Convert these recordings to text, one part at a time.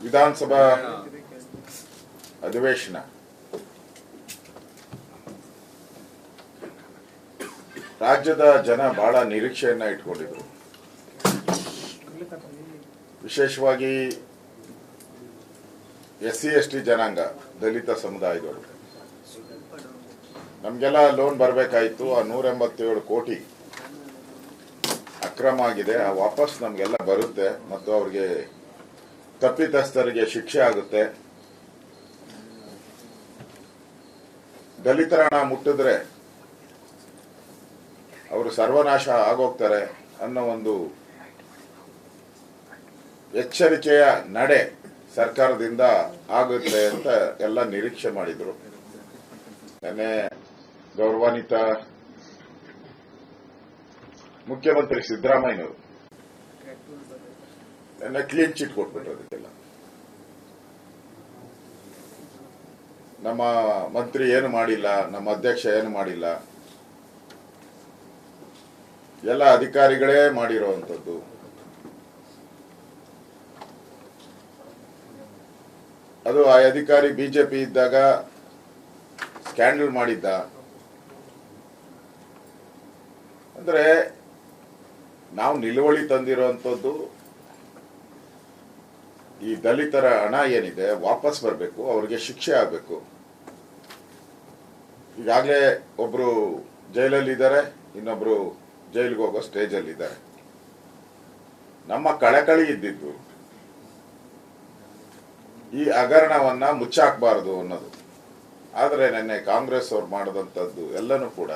ವಿಧಾನಸಭಾ ಅಧಿವೇಶನ ರಾಜ್ಯದ ಜನ ಬಹಳ ನಿರೀಕ್ಷೆಯನ್ನ ಇಟ್ಕೊಂಡಿದ್ರು. ವಿಶೇಷವಾಗಿ SC ST ಜನಾಂಗ, ದಲಿತ ಸಮುದಾಯದವರು ನಮಗೆಲ್ಲ ಲೋನ್ ಬರಬೇಕಾಯಿತು. ಆ 187 ಕೋಟಿ ಅಕ್ರಮ ಆಗಿದೆ, ಆ ವಾಪಸ್ ನಮಗೆಲ್ಲ ಬರುತ್ತೆ ಮತ್ತು ಅವ್ರಿಗೆ ತಪ್ಪಿತಸ್ಥರಿಗೆ ಶಿಕ್ಷೆ ಆಗುತ್ತೆ. ದಲಿತರ ಹಣ ಮುಟ್ಟಿದ್ರೆ ಅವರು ಸರ್ವನಾಶ ಆಗೋಗ್ತಾರೆ ಅನ್ನೋ ಒಂದು ಎಚ್ಚರಿಕೆಯ ನಡೆ ಸರ್ಕಾರದಿಂದ ಆಗುತ್ತೆ ಅಂತ ಎಲ್ಲ ನಿರೀಕ್ಷೆ ಮಾಡಿದ್ರು. ನೆನ್ನೆ ಗೌರವಾನ್ವಿತ ಮುಖ್ಯಮಂತ್ರಿ ಸಿದ್ದರಾಮಯ್ಯನವರು ನೆನ್ನೆ ಕ್ಲೀನ್ ಚಿಟ್ ಕೊಟ್ಬಿಟ್ರು. ಅದಕ್ಕೆಲ್ಲ ನಮ್ಮ ಮಂತ್ರಿ ಏನು ಮಾಡಿಲ್ಲ, ನಮ್ಮ ಅಧ್ಯಕ್ಷ ಏನು ಮಾಡಿಲ್ಲ, ಎಲ್ಲ ಅಧಿಕಾರಿಗಳೇ ಮಾಡಿರುವಂಥದ್ದು. ಅದು ಆ ಅಧಿಕಾರಿ ಬಿಜೆಪಿ ಇದ್ದಾಗ ಸ್ಕ್ಯಾಂಡಲ್ ಮಾಡಿದ್ದ. ಅಂದ್ರೆ ನಾವು ನಿಲುವಳಿ ತಂದಿರುವಂಥದ್ದು ಈ ದಲಿತರ ಹಣ ಏನಿದೆ ವಾಪಸ್ ಬರಬೇಕು, ಅವ್ರಿಗೆ ಶಿಕ್ಷೆ ಆಗಬೇಕು. ಈಗಾಗಲೇ ಒಬ್ರು ಜೈಲಲ್ಲಿ ಇದ್ದಾರೆ, ಇನ್ನೊಬ್ರು ಜೈಲಿಗೆ ಹೋಗೋ ಸ್ಟೇಜಲ್ಲಿ ಇದ್ದಾರೆ. ನಮ್ಮ ಕಳಕಳಿ ಇದ್ದಿದ್ದು ಈ ಹಗರಣವನ್ನ ಮುಚ್ಚಾಕಬಾರದು ಅನ್ನೋದು. ಆದರೆ ನಿನ್ನೆ ಕಾಂಗ್ರೆಸ್ ಅವ್ರು ಮಾಡಿದಂಥದ್ದು ಎಲ್ಲನೂ ಕೂಡ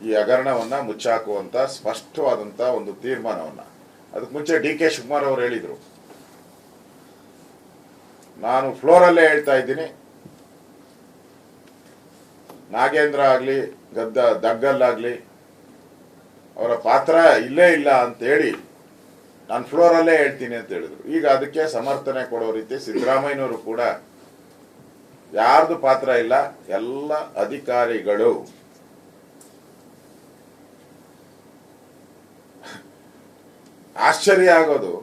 ಈ ಹಗರಣವನ್ನ ಮುಚ್ಚಾಕುವಂತ ಸ್ಪಷ್ಟವಾದಂತ ಒಂದು ತೀರ್ಮಾನವನ್ನ. ಅದಕ್ಕೆ ಮುಂಚೆ DK ಶಿವಕುಮಾರ್ ಅವರು ಹೇಳಿದ್ರು, ನಾನು ಫ್ಲೋರಲ್ಲೇ ಹೇಳ್ತಾ ಇದ್ದೀನಿ, ನಾಗೇಂದ್ರ ಆಗ್ಲಿ ದಗ್ಗಲ್ಲಾಗ್ಲಿ ಅವರ ಪಾತ್ರ ಇಲ್ಲೇ ಇಲ್ಲ ಅಂತ ಹೇಳಿ ನಾನು ಫ್ಲೋರಲ್ಲೇ ಹೇಳ್ತೀನಿ ಅಂತ ಹೇಳಿದ್ರು. ಈಗ ಅದಕ್ಕೆ ಸಮರ್ಥನೆ ಕೊಡೋ ರೀತಿ ಸಿದ್ದರಾಮಯ್ಯನವರು ಕೂಡ ಯಾರ್ದು ಪಾತ್ರ ಇಲ್ಲ, ಎಲ್ಲ ಅಧಿಕಾರಿಗಳು. ಆಶ್ಚರ್ಯ ಆಗೋದು,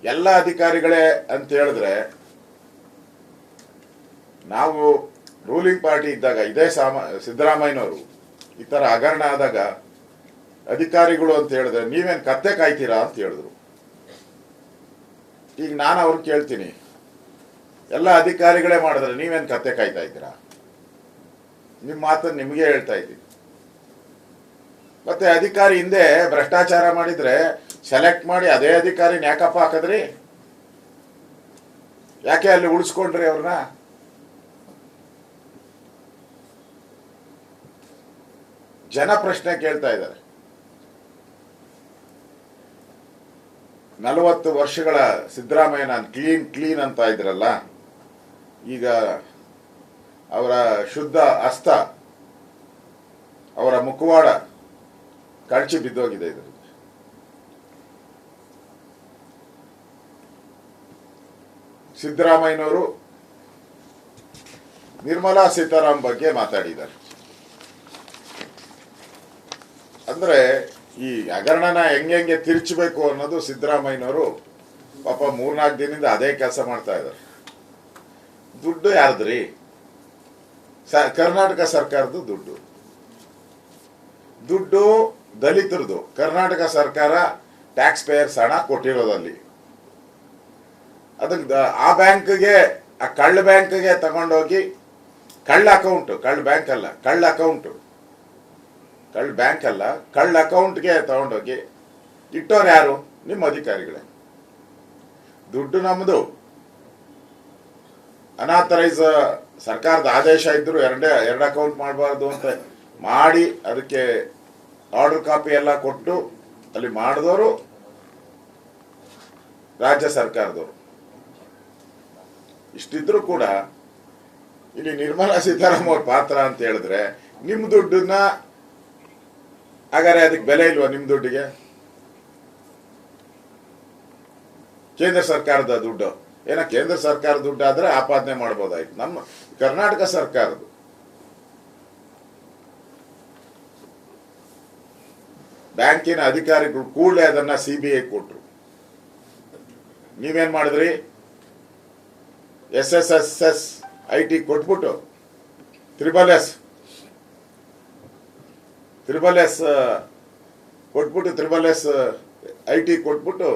ಎಲ್ಲ ಅಧಿಕಾರಿಗಳೇ ಅಂತ ಹೇಳಿದ್ರೆ, ನಾವು ರೂಲಿಂಗ್ ಪಾರ್ಟಿ ಇದ್ದಾಗ ಇದೇ ಸಿದ್ದರಾಮಯ್ಯನವರು ಈ ತರ ಹಗರಣ ಆದಾಗ ಅಧಿಕಾರಿಗಳು ಅಂತ ಹೇಳಿದ್ರೆ ನೀವೇನ್ ಕತ್ತೆ ಕಾಯ್ತೀರಾ ಅಂತ ಹೇಳಿದ್ರು. ಈಗ ನಾನು ಅವ್ರು ಕೇಳ್ತೀನಿ, ಎಲ್ಲ ಅಧಿಕಾರಿಗಳೇ ಮಾಡಿದ್ರೆ ನೀವೇನ್ ಕತ್ತೆ ಕಾಯ್ತಾ ಇದ್ದೀರಾ? ನಿಮ್ಮ ಮಾತನ್ನು ನಿಮಗೆ ಹೇಳ್ತಾ ಇದ್ದೀನಿ. ಮತ್ತೆ ಅಧಿಕಾರಿ ಹಿಂದೆ ಭ್ರಷ್ಟಾಚಾರ ಮಾಡಿದ್ರೆ ಸೆಲೆಕ್ಟ್ ಮಾಡಿ ಅದೇ ಅಧಿಕಾರಿನ ಯಾಕಪ್ಪ ಹಾಕಿದ್ರಿ? ಯಾಕೆ ಅಲ್ಲಿ ಉಳಿಸ್ಕೊಂಡ್ರಿ ಅವ್ರನ್ನ? ಜನ ಪ್ರಶ್ನೆ ಕೇಳ್ತಾ ಇದ್ದಾರೆ. 40 ವರ್ಷಗಳ ಸಿದ್ದರಾಮಯ್ಯ ನಾನು ಕ್ಲೀನ್ ಅಂತ ಇದ್ರಲ್ಲ, ಈಗ ಅವರ ಶುದ್ಧ ಹಸ್ತ, ಅವರ ಮುಖವಾಡ ಕಳಚಿ ಬಿದ್ದೋಗಿದೆ. ಇದರಲ್ಲಿ ಸಿದ್ದರಾಮಯ್ಯನವರು ನಿರ್ಮಲಾ ಸೀತಾರಾಮನ್ ಬಗ್ಗೆ ಮಾತಾಡಿದ್ದಾರೆ. ಅಂದ್ರೆ ಈ ಹಗರಣನ ಹೆಂಗೆ ತಿರುಚಬೇಕು ಅನ್ನೋದು ಸಿದ್ದರಾಮಯ್ಯನವರು ಪಾಪ 3-4 ದಿನದಿಂದ ಅದೇ ಕೆಲಸ ಮಾಡ್ತಾ ಇದ್ದಾರೆ. ದುಡ್ಡು ಯಾರ್ದ್ರಿ? ಕರ್ನಾಟಕ ಸರ್ಕಾರದ ದುಡ್ಡು ದಲಿತರದು. ಕರ್ನಾಟಕ ಸರ್ಕಾರ ಟ್ಯಾಕ್ಸ್ ಪೇಯರ್ಸ್ ಹಣ ಕೊಟ್ಟಿರೋದಲ್ಲಿ ಅದಕ್ಕೆ ಆ ಬ್ಯಾಂಕ್ಗೆ, ಆ ಕಳ್ಳ ಬ್ಯಾಂಕ್ಗೆ ತಗೊಂಡೋಗಿ, ಕಳ್ಳ ಅಕೌಂಟ್ಗೆ ತಗೊಂಡೋಗಿ ಇಟ್ಟೋರು ಯಾರು? ನಿಮ್ಮ ಅಧಿಕಾರಿಗಳೇ. ದುಡ್ಡು ನಮ್ದು. ಅನಾಥರೈಸ್ ಸರ್ಕಾರದ ಆದೇಶ ಇದ್ರು ಎರಡು ಅಕೌಂಟ್ ಮಾಡಬಾರ್ದು ಅಂತ ಮಾಡಿ ಅದಕ್ಕೆ ಆರ್ಡರ್ ಕಾಪಿ ಎಲ್ಲ ಕೊಟ್ಟು ಅಲ್ಲಿ ಮಾಡಿದವರು ರಾಜ್ಯ ಸರ್ಕಾರದವರು. ಇಷ್ಟಿದ್ರು ಕೂಡ ಇಲ್ಲಿ ನಿರ್ಮಲಾ ಸೀತಾರಾಮನ್ ಅವ್ರ ಪಾತ್ರ ಅಂತ ಹೇಳಿದ್ರೆ, ನಿಮ್ ದುಡ್ಡನ್ನ ಹಾಗಾದ್ರೆ ಅದಕ್ಕೆ ಬೆಲೆ ಇಲ್ವಾ? ನಿಮ್ ದುಡ್ಡಿಗೆ ಕೇಂದ್ರ ಸರ್ಕಾರದ ದುಡ್ಡು ಕೇಂದ್ರ ಸರ್ಕಾರ ದುಡ್ಡು ಆದ್ರೆ ಆಪಾದನೆ ಮಾಡಬಹುದಾಯ್ತು. ನಮ್ಮ ಕರ್ನಾಟಕ ಸರ್ಕಾರದ್ದು ಬ್ಯಾಂಕಿನ ಅಧಿಕಾರಿಗಳು ಕೂಡಲೇ ಅದನ್ನ CBI ಕೊಟ್ರು. ನೀವೇನ್ ಮಾಡಿದ್ರಿ? SSSS IT ಕೊಟ್ಬಿಟ್ಟು ತ್ರಿಬಲ್ ಎಸ್ ಕೊಟ್ಬಿಟ್ಟು IT ಕೊಟ್ಬಿಟ್ಟು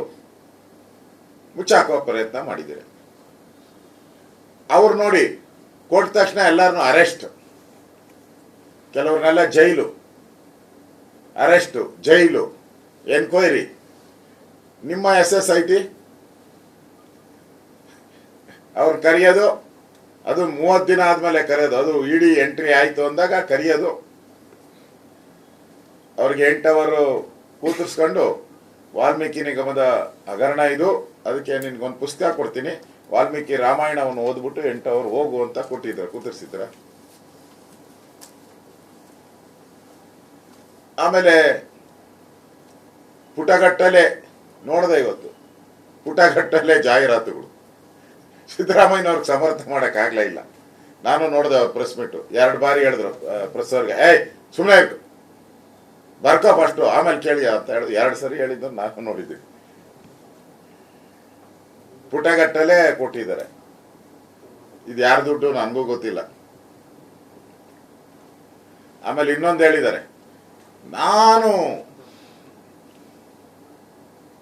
ಮುಚ್ಚಾಕೋ ಪ್ರಯತ್ನ ಮಾಡಿದ್ದೀರಿ. ಅವ್ರು ನೋಡಿ ಕೊಟ್ಟ ತಕ್ಷಣ ಎಲ್ಲರನ್ನು ಅರೆಸ್ಟ್, ಕೆಲವ್ರನ್ನೆಲ್ಲ ಜೈಲು, ಎನ್ಕ್ವೈರಿ. ನಿಮ್ಮ SSIT ಅವ್ರು ಕರೆಯೋದು, ಅದು 30 ದಿನ ಆದ್ಮೇಲೆ ಕರೆಯೋದು. ಅದು ಇಡಿ ಎಂಟ್ರಿ ಆಯ್ತು ಅಂದಾಗ ಕರೆಯೋದು. ಅವ್ರಿಗೆ 8 ಅವರ್ ಕೂತಿರ್ಸ್ಕೊಂಡು ವಾಲ್ಮೀಕಿ ನಿಗಮದ ಹಗರಣ ಇದು, ಅದಕ್ಕೆ ನಿನ್ಗೊಂದು ಪುಸ್ತಕ ಕೊಡ್ತೀನಿ, ವಾಲ್ಮೀಕಿ ರಾಮಾಯಣವನ್ನು ಓದ್ಬಿಟ್ಟು 8 ಅವರ್ ಹೋಗು ಅಂತ ಕೂತಿರ್ಸಿದ್ರ. ಆಮೇಲೆ ಪುಟಗಟ್ಟಲೆ ನೋಡ್ದೆ, ಇವತ್ತು ಪುಟಗಟ್ಟಲೆ ಜಾಹೀರಾತುಗಳು. ಸಿದ್ದರಾಮಯ್ಯನವ್ರಿಗೆ ಸಮರ್ಥ ಮಾಡಕ್ ಇಲ್ಲ. ನಾನು ನೋಡಿದೆ ಅವ್ರ ಪ್ರೆಸ್ ಮೀಟು, 2 ಬಾರಿ ಹೇಳಿದ್ರು ಪ್ರೆಸ್ ಅವ್ರಿಗೆ, ಸುಮ್ಮನೆ ಬರ್ಕೋ ಫಸ್ಟು ಆಮೇಲೆ ಕೇಳಿ ಅಂತ ಹೇಳಿದ್ರು. 2 ಸರಿ ಹೇಳಿದ್ದು ನಾನು ನೋಡಿದ್ದೀನಿ. ಪುಟಗಟ್ಟಲೆ ಕೊಟ್ಟಿದ್ದಾರೆ. ಇದು ಯಾರ ದುಡ್ಡು ನನಗೂ ಗೊತ್ತಿಲ್ಲ. ಆಮೇಲೆ ಇನ್ನೊಂದು ಹೇಳಿದ್ದಾರೆ, ನಾನು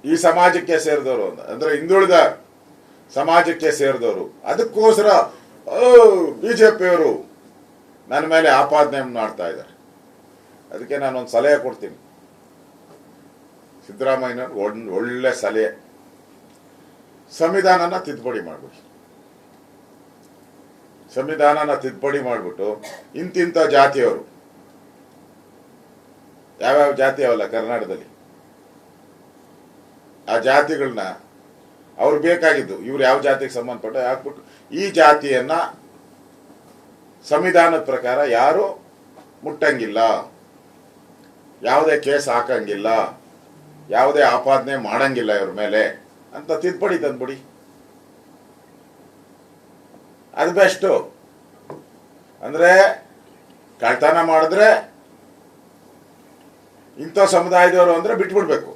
ಈ ಸಮಾಜಕ್ಕೆ ಸೇರಿದವರು ಅಂದ್ರೆ ಹಿಂದುಳಿದ ಸಮಾಜಕ್ಕೆ ಸೇರಿದವರು, ಅದಕ್ಕೋಸ್ಕರ ಬಿಜೆಪಿಯವರು ನನ್ನ ಮೇಲೆ ಆಪಾದನೆ ಮಾಡ್ತಾ ಇದ್ದಾರೆ. ಅದಕ್ಕೆ ನಾನೊಂದು ಸಲಹೆ ಕೊಡ್ತೀನಿ ಸಿದ್ದರಾಮಯ್ಯನವ್ರು, ಒಳ್ಳೆ ಸಲಹೆ, ಸಂವಿಧಾನನ ತಿದ್ದುಪಡಿ ಮಾಡಿಬಿಟ್ಟು ಇಂತಿಂಥ ಜಾತಿಯವರು, ಯಾವ್ಯಾವ ಜಾತಿ ಅವಲ್ಲ ಕರ್ನಾಟಕದಲ್ಲಿ, ಆ ಜಾತಿಗಳನ್ನ ಅವ್ರು ಬೇಕಾಗಿದ್ದು ಇವ್ರು ಯಾವ ಜಾತಿಗೆ ಸಂಬಂಧಪಟ್ಟ ಹಾಕ್ಬಿಟ್ಟು ಈ ಜಾತಿಯನ್ನ ಸಂವಿಧಾನದ ಪ್ರಕಾರ ಯಾರು ಮುಟ್ಟಂಗಿಲ್ಲ, ಯಾವುದೇ ಕೇಸ್ ಹಾಕಂಗಿಲ್ಲ, ಯಾವುದೇ ಆಪಾದನೆ ಮಾಡಂಗಿಲ್ಲ ಇವ್ರ ಮೇಲೆ ಅಂತ ತಿದ್ದುಪಡಿ ತಂದ್ಬಿಡಿ. ಅದು ಬೆಸ್ಟು. ಅಂದ್ರೆ ಕಳ್ತನ ಮಾಡಿದ್ರೆ ಇಂಥ ಸಮುದಾಯದವರು ಅಂದ್ರೆ ಬಿಟ್ಬಿಡ್ಬೇಕು.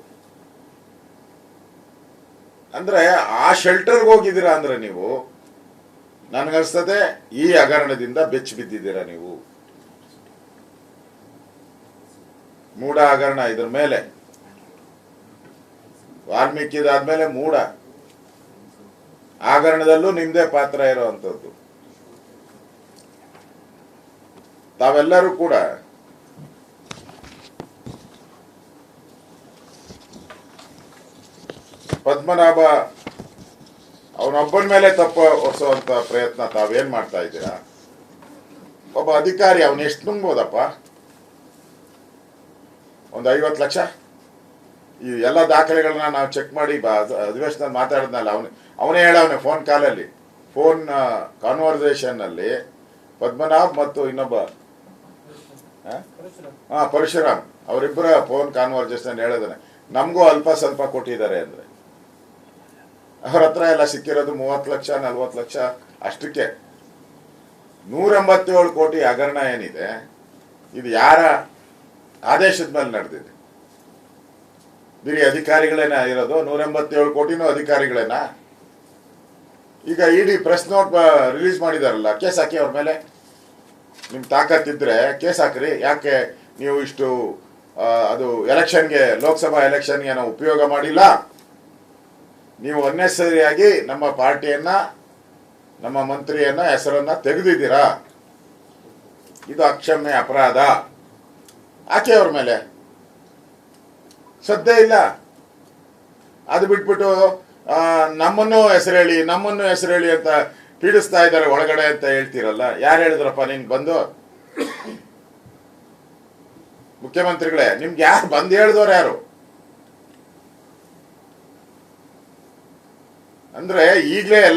ಅಂದ್ರೆ ಆ ಶೆಲ್ಟರ್ಗೆ ಹೋಗಿದ್ದೀರಾ ಅಂದ್ರೆ ನೀವು, ನನ್ಗನ್ಸ್ತದೆ ಈ ಹಗರಣದಿಂದ ಬೆಚ್ಚಿ ಬಿದ್ದಿದ್ದೀರಾ ನೀವು. ಮೂಡ ಹಗರಣ ಇದ್ರ ಮೇಲೆ, ವಾಲ್ಮೀಕಿದಾದ್ಮೇಲೆ ಮೂಡ ಹಗರಣದಲ್ಲೂ ನಿಮ್ದೇ ಪಾತ್ರ ಇರುವಂತದ್ದು. ತಾವೆಲ್ಲರೂ ಕೂಡ ಪದ್ಮನಾಭ ಅವನೊಬ್ಬನ ಮೇಲೆ ತಪ್ಪು ಹೊರಿಸುವಂತ ಪ್ರಯತ್ನ ತಾವೇನ್ ಮಾಡ್ತಾ ಇದ್ದೀರಾ? ಒಬ್ಬ ಅಧಿಕಾರಿ ಅವನು ಎಷ್ಟು ನುಂಗ್ಬೋದಪ್ಪ? ಒಂದು 50 ಲಕ್ಷ. ಈ ಎಲ್ಲ ದಾಖಲೆಗಳನ್ನ ನಾವು ಚೆಕ್ ಮಾಡಿ ಅಧಿವೇಶನ ಮಾತಾಡಿದ್ನಲ್ಲ, ಅವನೇ ಹೇಳವನೆ ಫೋನ್ ಕಾನ್ವರ್ಸೇಷನ್ ಅಲ್ಲಿ ಪದ್ಮನಾಭ್ ಮತ್ತು ಇನ್ನೊಬ್ಬ ಪರಶುರಾಮ್ ಅವರಿಬ್ಬರ ಫೋನ್ ಕಾನ್ವರ್ಸೇಷನ್ ಹೇಳಿದಾನೆ, ನಮಗೂ ಅಲ್ಪ ಸ್ವಲ್ಪ ಕೊಟ್ಟಿದ್ದಾರೆ ಅಂದ್ರೆ. ಅವ್ರ ಹತ್ರ ಎಲ್ಲ ಸಿಕ್ಕಿರೋದು 30 ಲಕ್ಷ 40 ಲಕ್ಷ ಅಷ್ಟಕ್ಕೆ. 187 ಕೋಟಿ ಹಗರಣ ಏನಿದೆ, ಇದು ಯಾರ ಆದೇಶದ ಮೇಲೆ ನಡೆದಿದೆ? ಬರೀ ಅಧಿಕಾರಿಗಳೇನ ಇರೋದು? 187 ಕೋಟಿನೂ ಅಧಿಕಾರಿಗಳೇನಾ? ಈಗ ಇಡಿ ಪ್ರೆಸ್ ನೋಟ್ ರಿಲೀಸ್ ಮಾಡಿದಾರಲ್ಲ, ಕೇಸ್ ಹಾಕಿ ಅವ್ರ ಮೇಲೆ. ನಿಮ್ ತಾಕತ್ತಿದ್ರೆ ಕೇಸ್ ಹಾಕ್ರಿ. ಯಾಕೆ ನೀವು ಇಷ್ಟು ಅದು ಎಲೆಕ್ಷನ್ಗೆ, ಲೋಕಸಭಾ ಎಲೆಕ್ಷನ್ಗೆ ನಾವು ಉಪಯೋಗ ಮಾಡಿಲ್ಲ? ನೀವು ಅನ್ನೆಸರಿಯಾಗಿ ನಮ್ಮ ಪಾರ್ಟಿಯನ್ನ, ನಮ್ಮ ಮಂತ್ರಿಯನ್ನ ಹೆಸರನ್ನ ತೆಗೆದಿದ್ದೀರಾ. ಇದು ಅಕ್ಷಮ್ಯ ಅಪರಾಧ. ಹಾಕಿ ಅವ್ರ ಮೇಲೆ. ಸದ್ಯ ಇಲ್ಲ. ಅದು ಬಿಟ್ಬಿಟ್ಟು ನಮ್ಮನ್ನು ಹೆಸರೇಳಿ ಅಂತ ಪೀಡಿಸ್ತಾ ಇದ್ದಾರೆ ಒಳಗಡೆ ಅಂತ ಹೇಳ್ತೀರಲ್ಲ. ಯಾರು ಹೇಳಿದ್ರಪ್ಪ ನಿನ್ಗೆ ಬಂದು? ಮುಖ್ಯಮಂತ್ರಿಗಳೇ, ನಿಮ್ಗೆ ಯಾರು ಬಂದು ಹೇಳಿದವ್ರು ಯಾರು? ಅಂದ್ರೆ ಈಗಲೇ